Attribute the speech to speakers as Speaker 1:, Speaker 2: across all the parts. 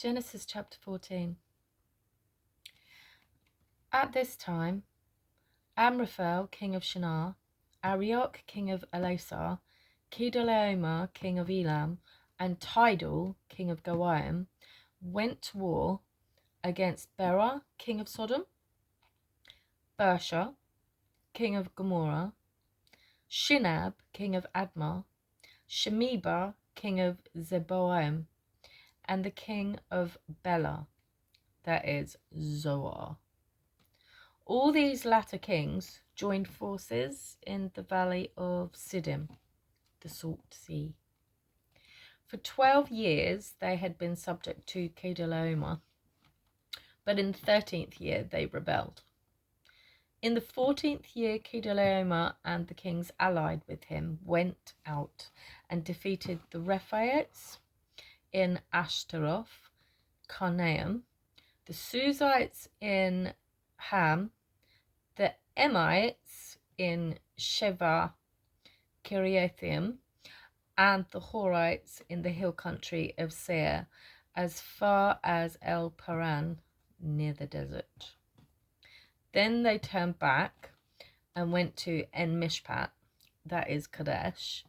Speaker 1: Genesis chapter 14. At this time, Amraphel, king of Shinar, Arioch, king of Elasar, Kedorlaomer, king of Elam, and Tidal, king of Goiim, went to war against Bera, king of Sodom, Bersha, king of Gomorrah, Shinab, king of Admah, Shemeba, king of Zeboim, and the king of Bela, that is Zoar. All these latter kings joined forces in the valley of Siddim, the Salt Sea. For 12 years they had been subject to Kedorlaomer, but in the 13th year they rebelled. In the 14th year, Kedorlaomer and the kings allied with him went out and defeated the Rephaites in Ashtaroth, Karnaim, the Suzites in Ham, the Emites in Sheva Kiriathaim, and the Horites in the hill country of Seir, as far as El Paran, near the desert. Then they turned back and went to En Mishpat, that is Kadesh,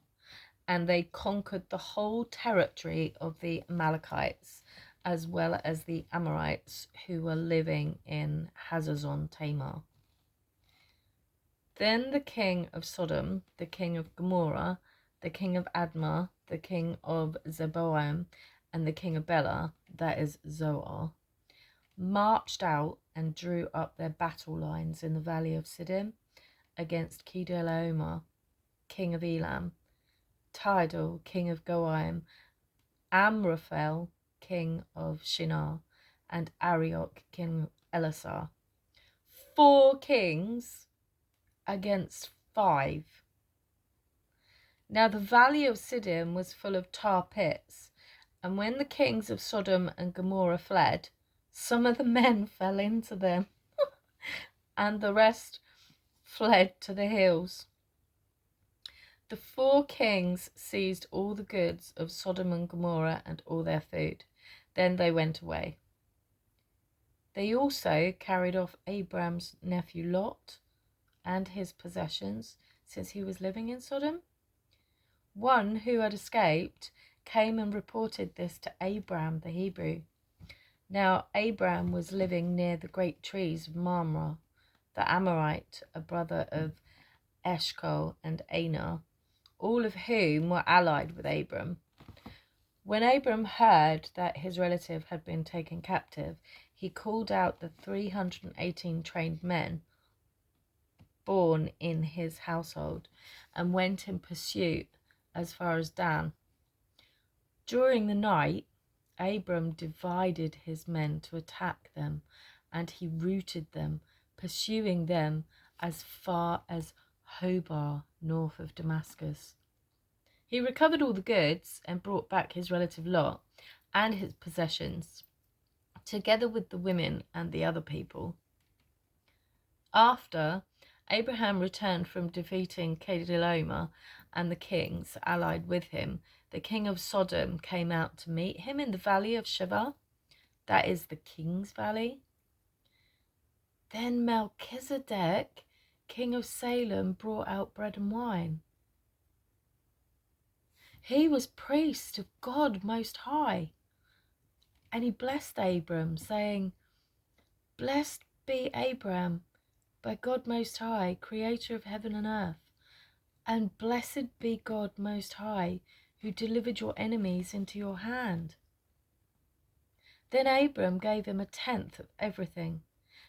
Speaker 1: and they conquered the whole territory of the Amalekites, as well as the Amorites who were living in Hazazon Tamar. Then the king of Sodom, the king of Gomorrah, the king of Admah, the king of Zeboim, and the king of Bela, that is Zoar, marched out and drew up their battle lines in the valley of Siddim against Kedorlaomer, king of Elam, Tidal, king of Goiim, Amraphel, king of Shinar, and Arioch, king of Elasar. 4 kings against 5. Now the valley of Siddim was full of tar pits, and when the kings of Sodom and Gomorrah fled, some of the men fell into them, and the rest fled to the hills. The 4 kings seized all the goods of Sodom and Gomorrah and all their food. Then they went away. They also carried off Abram's nephew Lot and his possessions, since he was living in Sodom. One who had escaped came and reported this to Abram the Hebrew. Now Abram was living near the great trees of Mamre, the Amorite, a brother of Eshcol and Aner, all of whom were allied with Abram. When Abram heard that his relative had been taken captive, he called out the 318 trained men born in his household and went in pursuit as far as Dan. During the night, Abram divided his men to attack them, and he routed them, pursuing them as far as Hobah, north of Damascus. He recovered all the goods and brought back his relative Lot and his possessions, together with the women and the other people. After Abraham returned from defeating Kedorlaomer and the kings allied with him, the king of Sodom came out to meet him in the valley of Sheva, that is the king's valley. Then Melchizedek, king of Salem, brought out bread and wine. He was priest of God Most High, and he blessed Abram, saying, "Blessed be Abram by God Most High, creator of heaven and earth, and blessed be God Most High, who delivered your enemies into your hand." Then Abram gave him 1/10 of everything.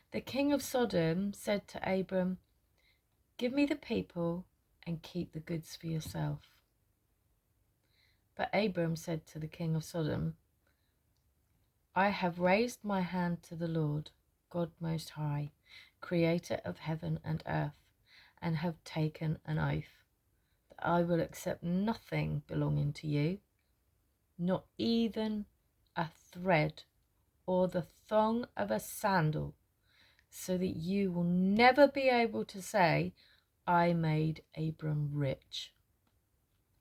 Speaker 1: The king of Sodom said to Abram, "Give me the people and keep the goods for yourself." But Abram said to the king of Sodom, "I have raised my hand to the Lord, God Most High, creator of heaven and earth, and have taken an oath that I will accept nothing belonging to you, not even a thread or the thong of a sandal, so that you will never be able to say, 'I made Abram rich.'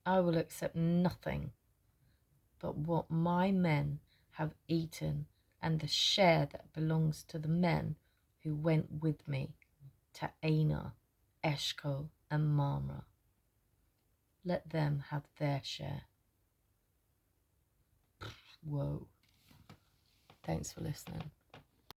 Speaker 1: I will accept nothing but what my men have eaten, and the share that belongs to the men who went with me to Aner, Eshcol, and Mamre. Let them have their share. Whoa. Thanks for listening.